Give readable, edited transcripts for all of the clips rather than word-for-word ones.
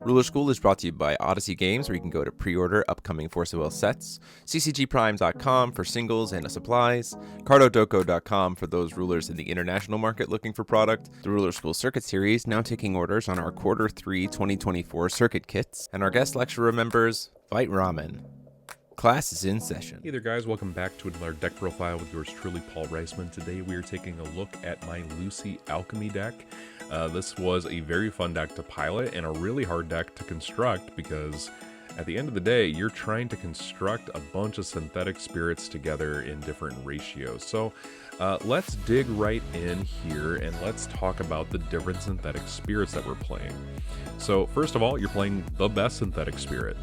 Ruler School is brought to you by Odyssey Games, where you can go to pre-order upcoming Force of Will sets, ccgprime.com for singles and supplies, cardodoko.com for those rulers in the international market looking for product, the Ruler School Circuit Series now taking orders on our Q3 2024 circuit kits, and our guest lecturer members, Fight Ramen. Class is in session. Hey there guys, welcome back to another deck profile with yours truly, Paul Reisman. Today we are taking a look at my Lucie Alchemy deck. This was a very fun deck to pilot and a really hard deck to construct because at the end of the day, you're trying to construct a bunch of synthetic spirits together in different ratios. So let's dig right in here and let's talk about the different synthetic spirits that we're playing. So first of all, you're playing the best synthetic spirit.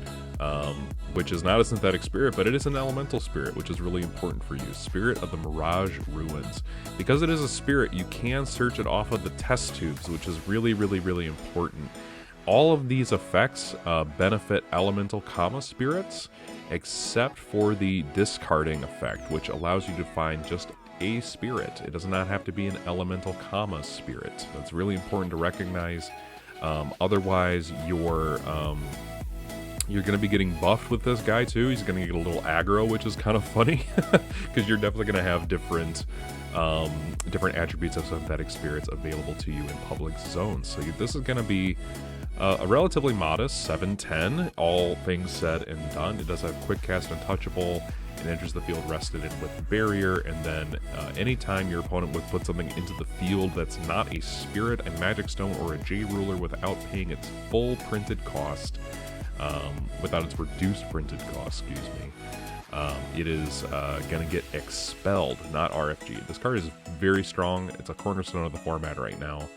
Which is not a synthetic spirit, but it is an elemental spirit, which is really important for you. Spirit of the Mirage Ruins. Because it is a spirit, you can search it off of the test tubes, which is really, really, really important. All of these effects benefit elemental comma spirits, except for the discarding effect, which allows you to find just a spirit. It does not have to be an elemental comma spirit. That's really important to recognize. Otherwise, you're going to be getting buffed with this guy too. He's going to get a little aggro, which is kind of funny because you're definitely going to have different attributes of synthetic spirits available to you in public zones. So this is going to be a relatively modest 7/10, all things said and done. It does have quick cast untouchable. It enters the field rested in with barrier, and then anytime your opponent would put something into the field that's not a spirit, a magic stone, or a J ruler without paying its full printed cost, without its reduced printed cost, it is going to get expelled, not RFG. This card is very strong. It's a cornerstone of the format right now.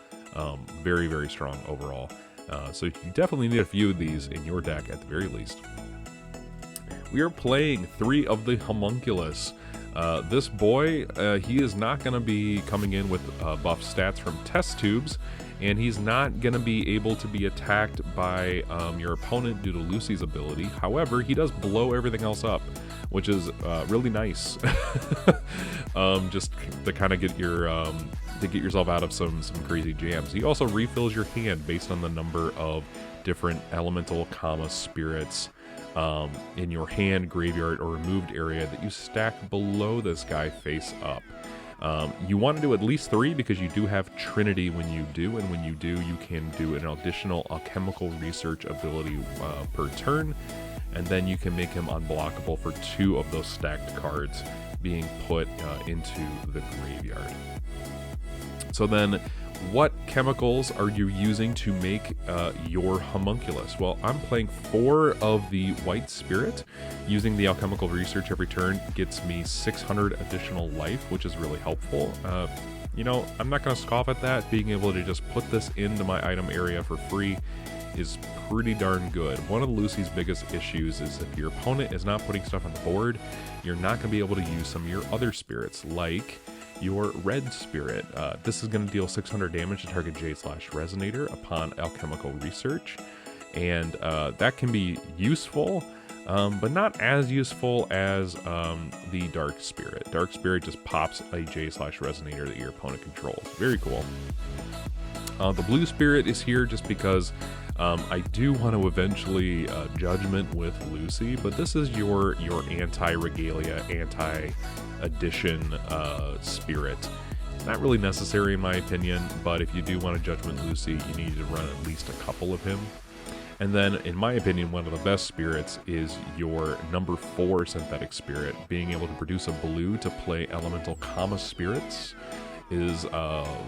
Very, very strong overall. So you definitely need a few of these in your deck at the very least. We are playing 3 of the Homunculus. This boy, he is not going to be coming in with buff stats from test tubes, and he's not going to be able to be attacked by your opponent due to Lucie's ability. However, he does blow everything else up, which is really nice. Just to kind of get yourself out of some crazy jams. He also refills your hand based on the number of different elemental comma spirits in your hand, graveyard, or removed area that you stack below this guy face up. You want to do at least 3 because you do have Trinity when you do, and when you do, you can do an additional alchemical research ability per turn, and then you can make him unblockable for 2 of those stacked cards being put into the graveyard. So then, what chemicals are you using to make your Homunculus? Well, I'm playing 4 of the white spirit. Using the alchemical research every turn gets me 600 additional life, which is really helpful. I'm not going to scoff at that. Being able to just put this into my item area for free is pretty darn good. One of Lucie's biggest issues is if your opponent is not putting stuff on the board, you're not going to be able to use some of your other spirits, like your red spirit. This is going to deal 600 damage to target J/Resonator upon alchemical research, and that can be useful, but not as useful as the dark spirit. Dark spirit just pops a J/Resonator that your opponent controls. Very cool. The blue spirit is here just because I do want to eventually judgment with Lucie, but this is your anti-regalia, anti-addition spirit. It's not really necessary in my opinion, but if you do want to judgment Lucie, you need to run at least a couple of him. And then, in my opinion, one of the best spirits is your number 4 synthetic spirit. Being able to produce a blue to play elemental comma spirits is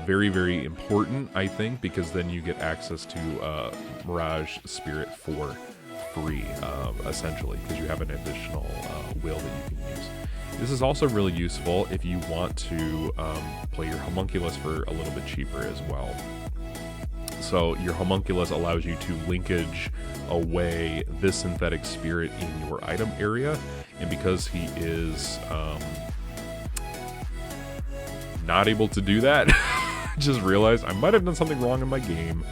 very, very important, I think, because then you get access to Mirage Spirit for free, essentially, because you have an additional will that you can use. This is also really useful if you want to play your Homunculus for a little bit cheaper as well. So your Homunculus allows you to linkage away this synthetic spirit in your item area, and because he is not able to do that, just realized I might have done something wrong in my game.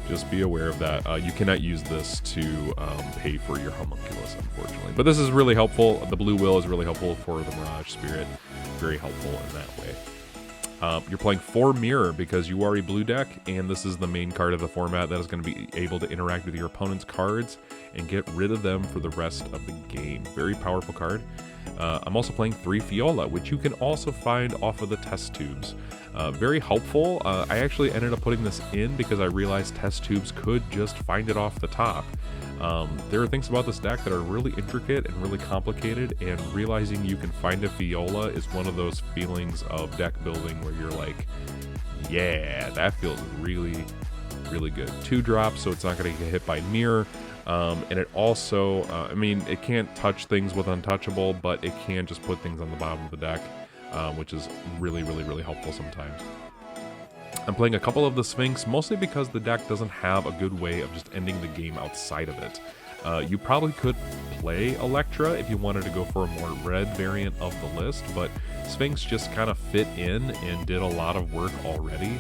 Just be aware of that. You cannot use this to pay for your Homunculus, unfortunately. But this is really helpful. The blue will is really helpful for the Mirage Spirit. Very helpful in that way. You're playing 4 Mirror because you are a blue deck, and this is the main card of the format that is going to be able to interact with your opponent's cards and get rid of them for the rest of the game. Very powerful card. I'm also playing 3 Fiola, which you can also find off of the test tubes. Very helpful. I actually ended up putting this in because I realized test tubes could just find it off the top. There are things about this deck that are really intricate and really complicated, and realizing you can find a Fiola is one of those feelings of deck building where you're like, yeah, that feels really, really good. 2-drop, so it's not going to get hit by Mirror. And it also, I mean, it can't touch things with Untouchable, but it can just put things on the bottom of the deck, which is really, really, really helpful sometimes. I'm playing a couple of the Sphinx, mostly because the deck doesn't have a good way of just ending the game outside of it. You probably could play Electra if you wanted to go for a more red variant of the list, but Sphinx just kind of fit in and did a lot of work already.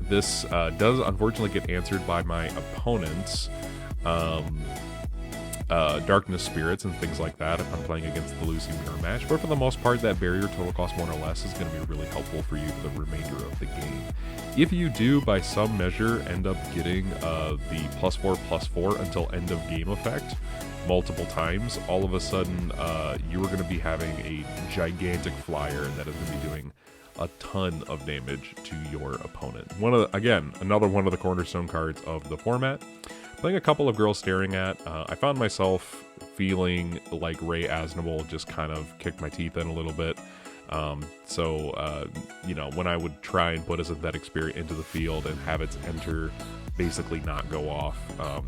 This does unfortunately get answered by my opponents. Darkness Spirits and things like that if I'm playing against the Lucie mirror match, but for the most part that barrier total cost 1 or less is going to be really helpful for you for the remainder of the game. If you do by some measure end up getting the +4/+4 until end of game effect multiple times, all of a sudden you are going to be having a gigantic flyer that is going to be doing a ton of damage to your opponent. Another one of the cornerstone cards of the format. Playing a couple of Girls Staring At, I found myself feeling like Ray Asnable just kind of kicked my teeth in a little bit. You know, when I would try and put a Synthetic Spirit into the field and have its enter basically not go off,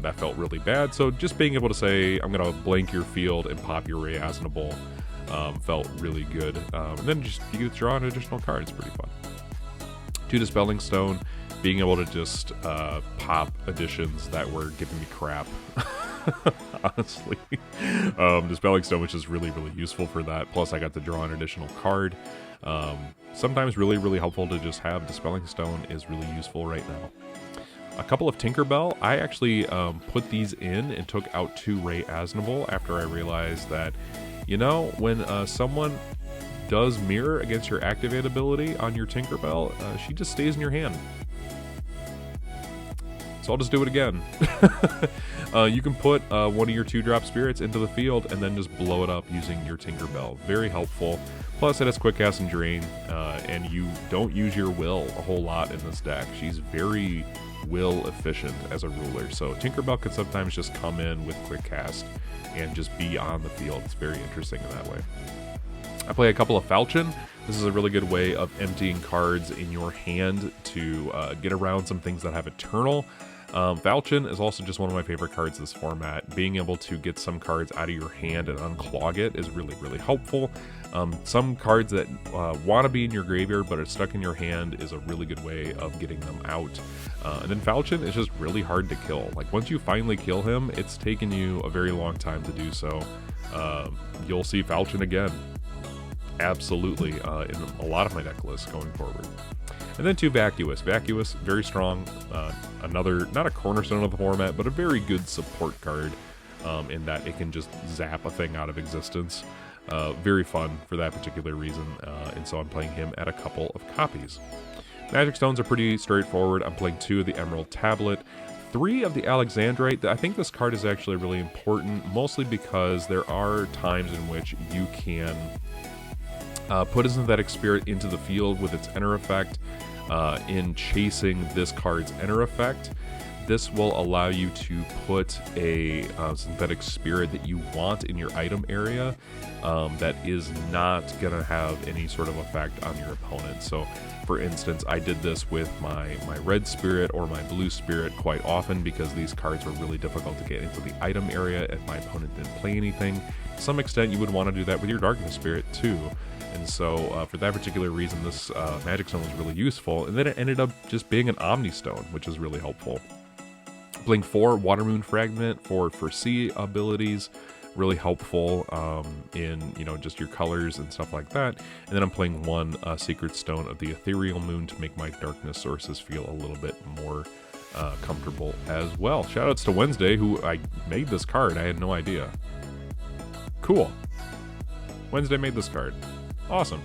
that felt really bad. So just being able to say, I'm going to blank your field and pop your Ray Asnable felt really good. And then just you get to draw an additional card. It's pretty fun. 2 Dispelling Stone. Being able to just pop additions that were giving me crap, honestly. Dispelling Stone, which is really, really useful for that. Plus, I got to draw an additional card. Sometimes really, really helpful to just have Dispelling Stone is really useful right now. A couple of Tinkerbell. I actually put these in and took out 2 Ray Asnable after I realized that, you know, when someone does mirror against your activate ability on your Tinkerbell, she just stays in your hand. So I'll just do it again. You can put one of your 2-drop spirits into the field and then just blow it up using your Tinkerbell. Very helpful. Plus it has Quick Cast and Drain, and you don't use your will a whole lot in this deck. She's very will efficient as a ruler. So Tinkerbell can sometimes just come in with Quick Cast and just be on the field. It's very interesting in that way. I play a couple of Falchion. This is a really good way of emptying cards in your hand to get around some things that have Eternal. Falchion is also just one of my favorite cards this format. Being able to get some cards out of your hand and unclog it is really, really helpful. Some cards that want to be in your graveyard but are stuck in your hand is a really good way of getting them out. And then Falchion is just really hard to kill. Like, once you finally kill him, it's taken you a very long time to do so. You'll see Falchion again. Absolutely, in a lot of my deck lists going forward. And then 2 Vacuous. Vacuous, very strong. Another, not a cornerstone of the format, but a very good support card in that it can just zap a thing out of existence. Very fun for that particular reason, and so I'm playing him at a couple of copies. Magic Stones are pretty straightforward. I'm playing 2 of the Emerald Tablet, 3 of the Alexandrite. I think this card is actually really important, mostly because there are times in which you can put a Synthetic Spirit into the field with its enter effect. In chasing this card's enter effect, this will allow you to put a Synthetic Spirit that you want in your item area that is not going to have any sort of effect on your opponent. So, for instance, I did this with my Red Spirit or my Blue Spirit quite often because these cards were really difficult to get into the item area and my opponent didn't play anything. To some extent, you would want to do that with your Darkness Spirit too. And so, for that particular reason, this Magic Stone was really useful. And then it ended up just being an Omni Stone, which is really helpful. Playing 4 Water Moon Fragment for sea abilities, really helpful in, you know, just your colors and stuff like that. And then I'm playing 1 Secret Stone of the Ethereal Moon to make my darkness sources feel a little bit more comfortable as well. Shoutouts to Wednesday, who I made this card. I had no idea. Cool. Wednesday made this card. Awesome.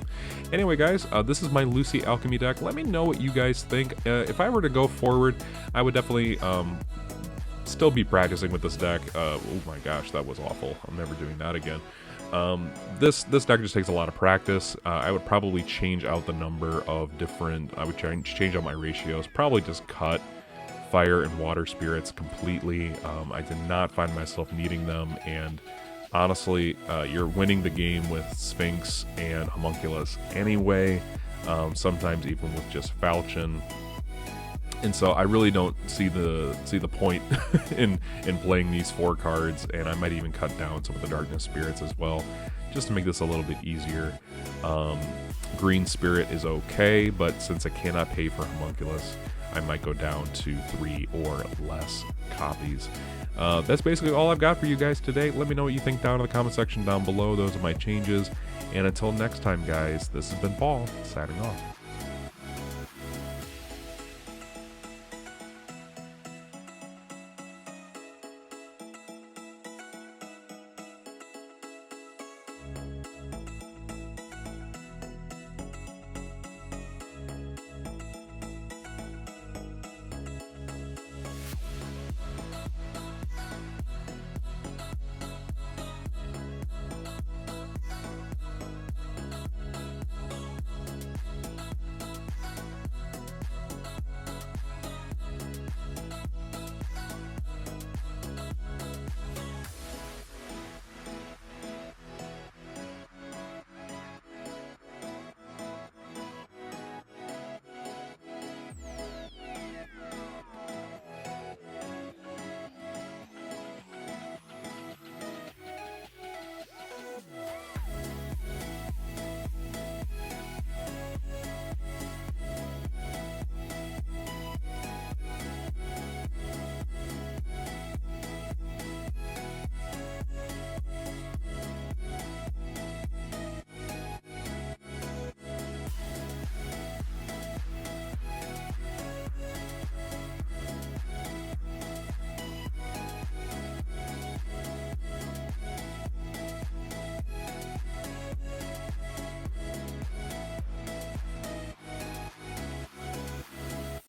Anyway, guys, this is my Lucie Alchemy deck. Let me know what you guys think. If I were to go forward, I would definitely still be practicing with this deck. Oh my gosh, that was awful. I'm never doing that again. This deck just takes a lot of practice. I would probably change out the number of different, I would change out my ratios, probably just cut fire and water spirits completely. I did not find myself needing them, and honestly, you're winning the game with Sphinx and Homunculus anyway, sometimes even with just Falchion. And so I really don't see the point in playing these 4 cards, and I might even cut down some of the Darkness Spirits as well, just to make this a little bit easier. Green Spirit is okay, but since I cannot pay for Homunculus, I might go down to 3 or less copies. That's basically all I've got for you guys today. Let me know what you think down in the comment section down below. Those are my changes. And until next time, guys, this has been Paul, signing off.